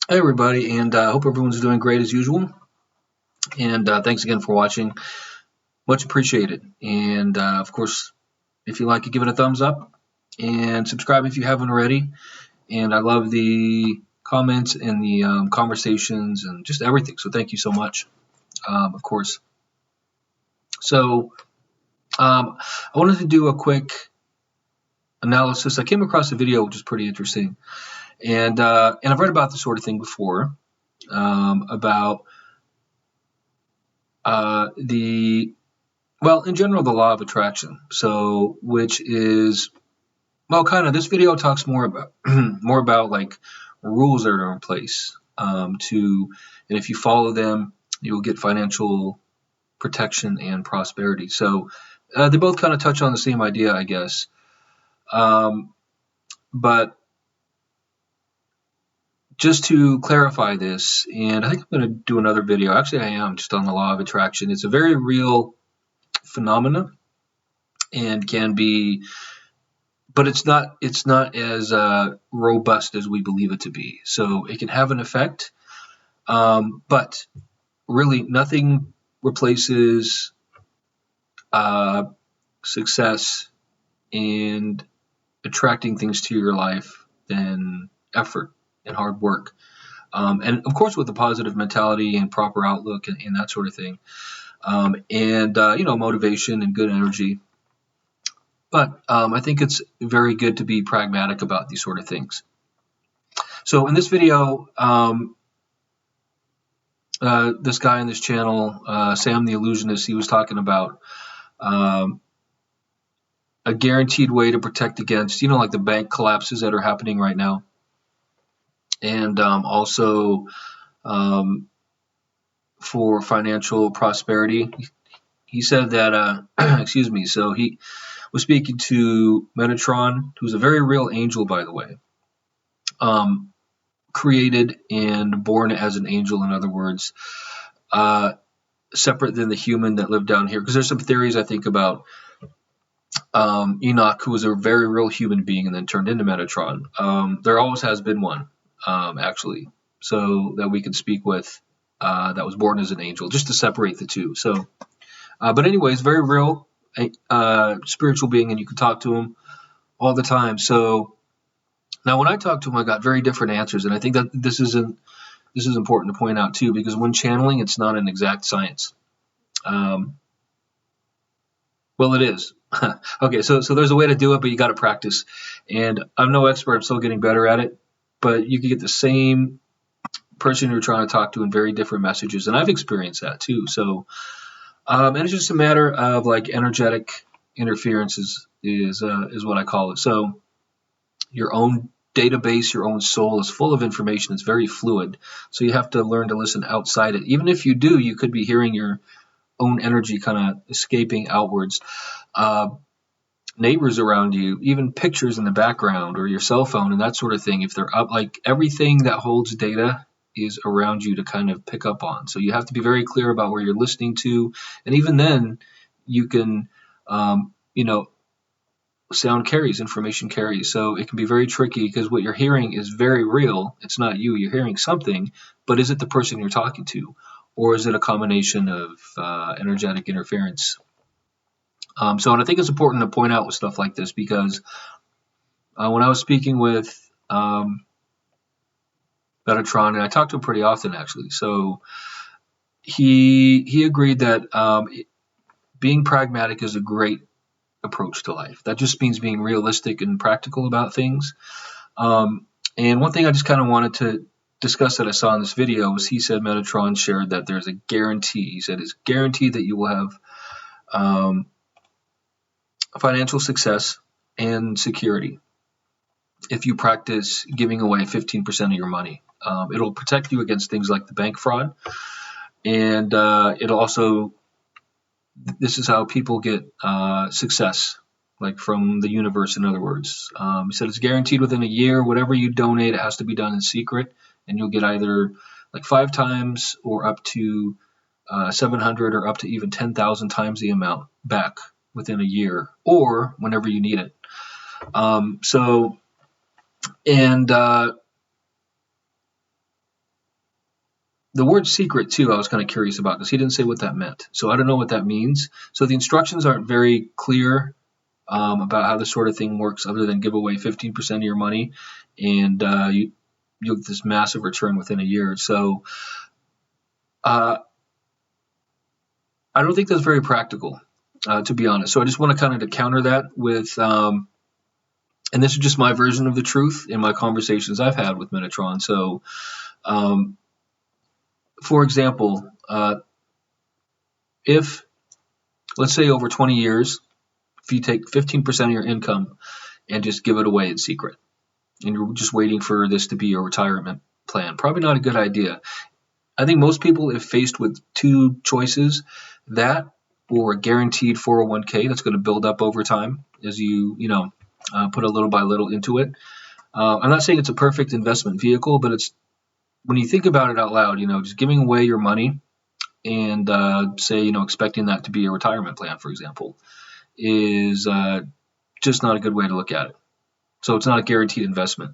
Hey everybody, and hope everyone's doing great as usual. And thanks again for watching. Much appreciated. And of course, if you like it, give it a thumbs up and subscribe if you haven't already. And I love the comments and the conversations and just everything. So thank you so much, of course. So I wanted to do a quick analysis. I came across a video which is pretty interesting, and I've read about this sort of thing before, about the well, in general, the law of attraction. So, which is kind of this video talks more about more about like rules that are in place and if you follow them, you'll get financial protection and prosperity. So, they both kind of touch on the same idea, I guess. Um, but just to clarify this, and I think I'm going to do another video. Actually, I am just on the law of attraction. It's a very real phenomena and can be, but it's not as robust as we believe it to be. So it can have an effect, but really nothing replaces uh, success and attracting things to your life than effort and hard work. And of course, with a positive mentality and proper outlook and that sort of thing, and motivation and good energy. But I think it's very good to be pragmatic about these sort of things. So in this video, this guy on this channel, Sam the Illusionist, he was talking about um, a guaranteed way to protect against, like the bank collapses that are happening right now, and also um, for financial prosperity. He said that, excuse me, so he was speaking to Metatron, who's a very real angel, by the way. Created and born as an angel, in other words, uh, separate than the human that lived down here. Because there's some theories, I think, about Enoch, who was a very real human being and then turned into Metatron. There always has been one, actually, so that we can speak with, that was born as an angel, just to separate the two. So, but anyways, very real, spiritual being, and you can talk to him all the time. So now, when I talked to him, I got very different answers, and I think that this is important to point out too, because when channeling, it's not an exact science. Um, well, it is. Okay, so there's a way to do it, but you got to practice. And I'm no expert; I'm still getting better at it. But you can get the same person you're trying to talk to in very different messages, and I've experienced that too. So, and it's just a matter of like energetic interference is what I call it. So your own database, your own soul is full of information. It's very fluid. So you have to learn to listen outside it. Even if you do, you could be hearing your own energy kind of escaping outwards. Uh, Neighbors around you, even pictures in the background or your cell phone and that sort of thing, if they're up, like everything that holds data is around you to kind of pick up on. So you have to be very clear about where you're listening to. And even then, you can, um, you know, sound carries, information carries. So it can be very tricky because what you're hearing is very real. It's not you. You're hearing something, but is it the person you're talking to? Or is it a combination of energetic interference? And I think it's important to point out with stuff like this because when I was speaking with Metatron, and I talked to him pretty often actually, so he agreed that being pragmatic is a great approach to life. That just means being realistic and practical about things. And one thing I just kind of wanted to discuss that I saw in this video was he said Metatron shared that there's a guarantee. He said it's guaranteed that you will have um, financial success and security if you practice giving away 15% of your money. It'll protect you against things like the bank fraud, and it'll also, this is how people get success, like from the universe, in other words. He said it's guaranteed within a year. Whatever you donate, it has to be done in secret, and you'll get either like 5 times or up to 700 or up to even 10,000 times the amount back within a year or whenever you need it. So, and the word secret too, I was kind of curious about because he didn't say what that meant. So I don't know what that means. So the instructions aren't very clear about how this sort of thing works, other than give away 15% of your money, and you'll get this massive return within a year. So I don't think that's very practical, to be honest. So I just want to kind of to counter that with, and this is just my version of the truth in my conversations I've had with Metatron. So, for example, if, let's say over 20 years, if you take 15% of your income and just give it away in secret, and you're just waiting for this to be your retirement plan, probably not a good idea. I think most people, if faced with two choices, that or a guaranteed 401k that's going to build up over time as you put a little by little into it. I'm not saying it's a perfect investment vehicle, but it's, when you think about it out loud, just giving away your money and say, expecting that to be a retirement plan, for example, is just not a good way to look at it. So it's not a guaranteed investment.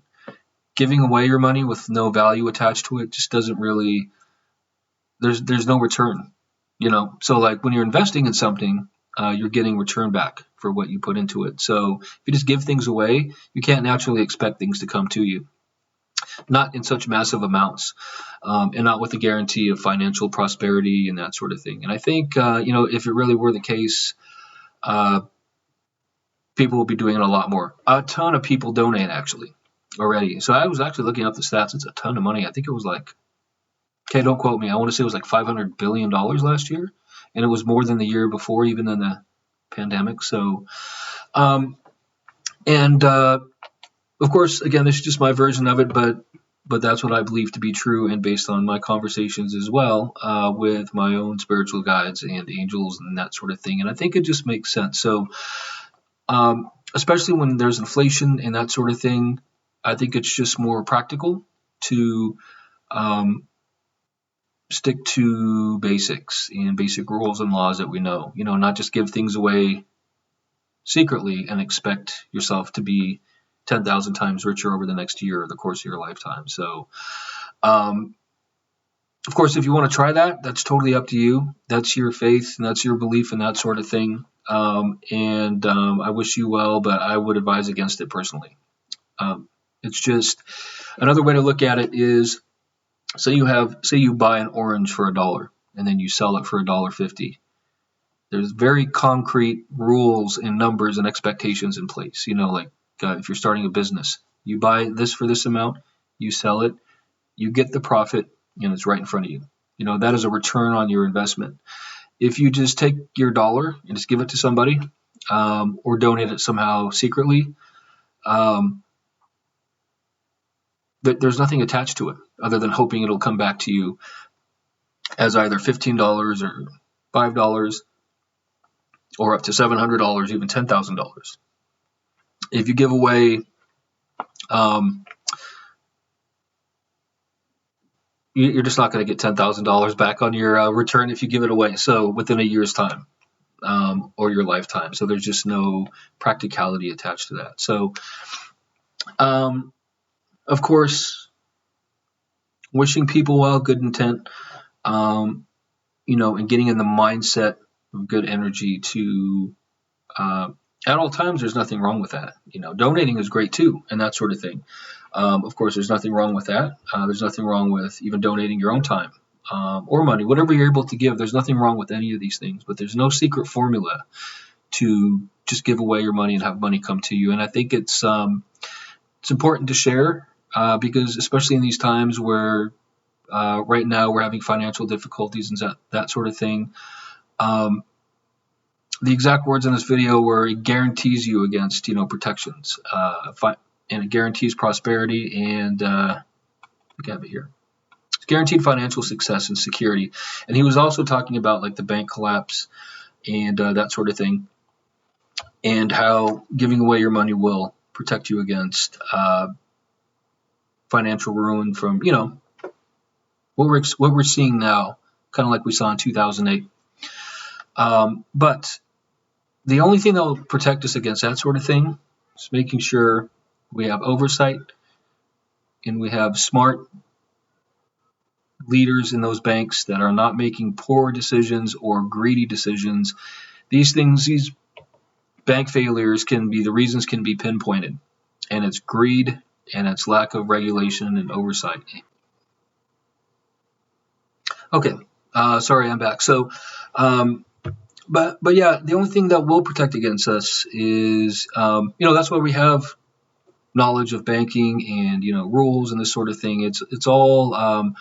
Giving away your money with no value attached to it just doesn't really, there's no return, So like when you're investing in something, you're getting return back for what you put into it. So if you just give things away, you can't naturally expect things to come to you, not in such massive amounts, and not with the guarantee of financial prosperity and that sort of thing. And I think, if it really were the case, people will be doing it a lot more. A ton of people donate actually already. So I was actually looking up the stats. It's a ton of money. I think it was like, okay, don't quote me, I want to say it was like $500 billion last year. And it was more than the year before, even in the pandemic. So, of course, again, this is just my version of it, but that's what I believe to be true, and based on my conversations as well with my own spiritual guides and angels and that sort of thing. And I think it just makes sense. So, especially when there's inflation and that sort of thing, I think it's just more practical to stick to basics and basic rules and laws that we know, not just give things away secretly and expect yourself to be 10,000 times richer over the next year or the course of your lifetime. So, of course, if you want to try that, that's totally up to you. That's your faith and that's your belief and that sort of thing. I wish you well, but I would advise against it personally. It's just another way to look at it is, say you buy an orange for $1 and then you sell it for $1.50. There's very concrete rules and numbers and expectations in place. If you're starting a business, you buy this for this amount, you sell it, you get the profit, and it's right in front of you. That is a return on your investment. If you just take your dollar and just give it to somebody, or donate it somehow secretly, there's nothing attached to it other than hoping it'll come back to you as either $15 or $5 or up to $700, even $10,000. If you give away, you're just not going to get $10,000 back on your return if you give it away. So within a year's time, or your lifetime. So there's just no practicality attached to that. So, of course, wishing people well, good intent, and getting in the mindset of good energy to, at all times, there's nothing wrong with that. Donating is great too, and that sort of thing. Of course, there's nothing wrong with that. There's nothing wrong with even donating your own time or money, whatever you're able to give. There's nothing wrong with any of these things, but there's no secret formula to just give away your money and have money come to you. And I think it's important to share because especially in these times where right now we're having financial difficulties and that sort of thing. The exact words in this video were, it guarantees you against, protections, and it guarantees prosperity and, we have it here. It's guaranteed financial success and security. And he was also talking about like the bank collapse and that sort of thing, and how giving away your money will protect you against financial ruin from, what we're seeing now, kind of like we saw in 2008. But the only thing that will protect us against that sort of thing is making sure we have oversight and we have smart, leaders in those banks that are not making poor decisions or greedy decisions. These bank failures the reasons can be pinpointed, and it's greed and it's lack of regulation and oversight. Okay, sorry, I'm back. So, but yeah, the only thing that will protect against us is, that's why we have knowledge of banking and rules and this sort of thing. It's all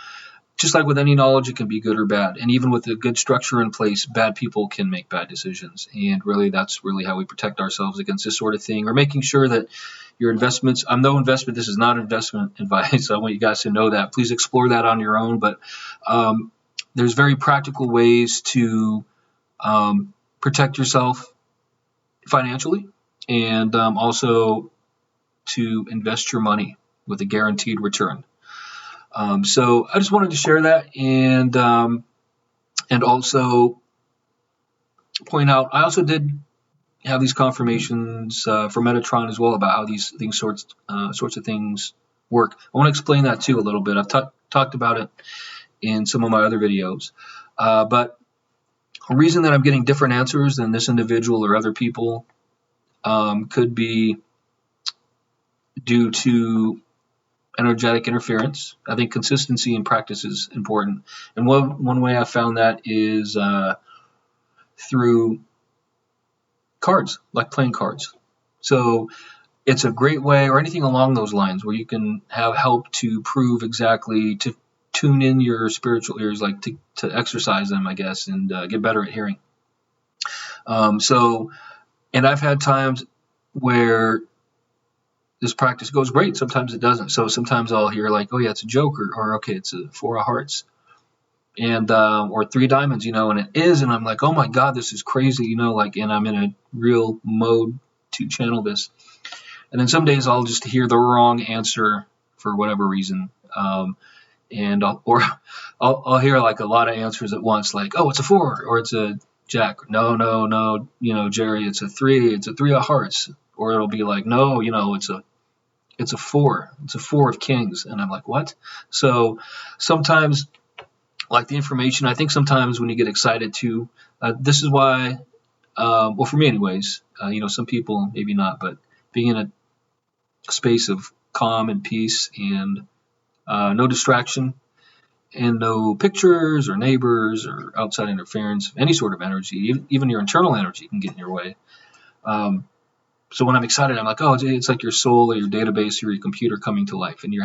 just like with any knowledge, it can be good or bad. And even with a good structure in place, bad people can make bad decisions. And really, that's really how we protect ourselves against this sort of thing, or making sure that your investments, I'm no investment, this is not investment advice. I want you guys to know that. Please explore that on your own. But there's very practical ways to protect yourself financially, and also to invest your money with a guaranteed return. So I just wanted to share that, and also point out, I also did have these confirmations for Metatron as well about how these sorts of things work. I want to explain that too a little bit. I've talked about it in some of my other videos, but a reason that I'm getting different answers than this individual or other people could be due to energetic interference. I think consistency in practice is important, and one way I found that is through cards, like playing cards. So it's a great way, or anything along those lines, where you can have help to prove exactly, to tune in your spiritual ears, like to exercise them, I guess, and get better at hearing. And I've had times where this practice goes great. Sometimes it doesn't. So sometimes I'll hear like, oh yeah, it's a joke, or okay, it's a 4 of hearts, and or 3 diamonds, and it is, and I'm like, oh my God, this is crazy, and I'm in a real mode to channel this. And then some days I'll just hear the wrong answer for whatever reason, and I'll hear like a lot of answers at once, like, oh, it's a 4, or it's a jack. No, Jerry, it's a 3. It's a 3 of hearts. Or it'll be like, no, it's a 4. It's a 4 of kings. And I'm like, what? So sometimes, like the information, I think sometimes when you get excited too, this is why, well, for me anyways, some people maybe not, but being in a space of calm and peace and no distraction and no pictures or neighbors or outside interference, any sort of energy, even your internal energy can get in your way. So when I'm excited, I'm like, oh, it's like your soul or your database or your computer coming to life, and you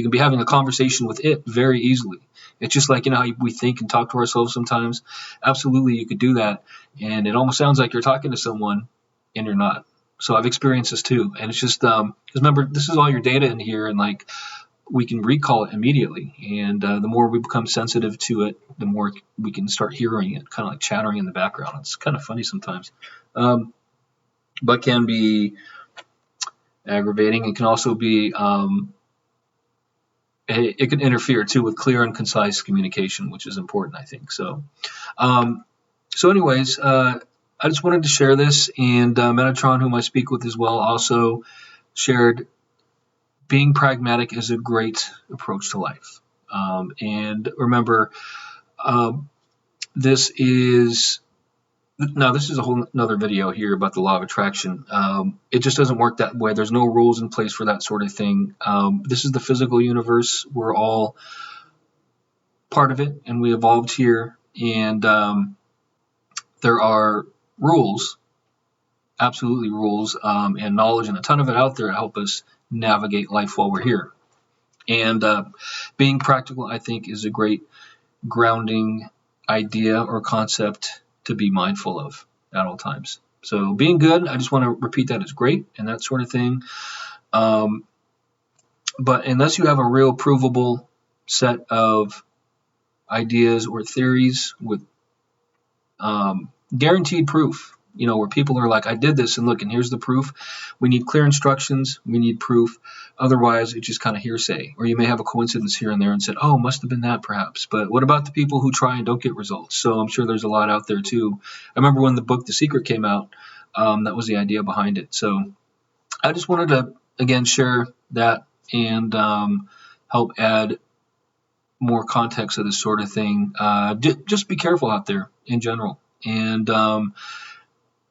can be having a conversation with it very easily. It's just like, how we think and talk to ourselves sometimes. Absolutely, you could do that, and it almost sounds like you're talking to someone, and you're not. So I've experienced this too, and it's just because remember, this is all your data in here, and like we can recall it immediately, and the more we become sensitive to it, the more we can start hearing it, kind of like chattering in the background. It's kind of funny sometimes. But can be aggravating. It can also be, it can interfere too with clear and concise communication, which is important, I think. So anyways, I just wanted to share this, and Metatron, whom I speak with as well, also shared being pragmatic is a great approach to life. And remember, this is a whole another video here about the law of attraction. It just doesn't work that way. There's no rules in place for that sort of thing. This is the physical universe. We're all part of it, and we evolved here. And there are rules, absolutely rules, and knowledge, and a ton of it out there to help us navigate life while we're here. And being practical, I think, is a great grounding idea or concept to be mindful of at all times. So being good, I just want to repeat that, is great and that sort of thing. But unless you have a real provable set of ideas or theories with guaranteed proof, where people are like, I did this and look, and here's the proof. We need clear instructions. We need proof. Otherwise, it's just kind of hearsay. Or you may have a coincidence here and there and said, oh, must have been that perhaps. But what about the people who try and don't get results? So I'm sure there's a lot out there too. I remember when the book The Secret came out, that was the idea behind it. So I just wanted to, again, share that and help add more context of this sort of thing, just be careful out there in general. And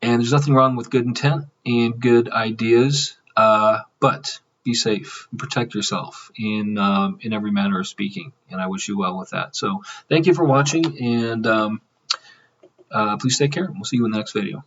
there's nothing wrong with good intent and good ideas, but be safe and protect yourself in every manner of speaking. And I wish you well with that. So thank you for watching, and please take care. We'll see you in the next video.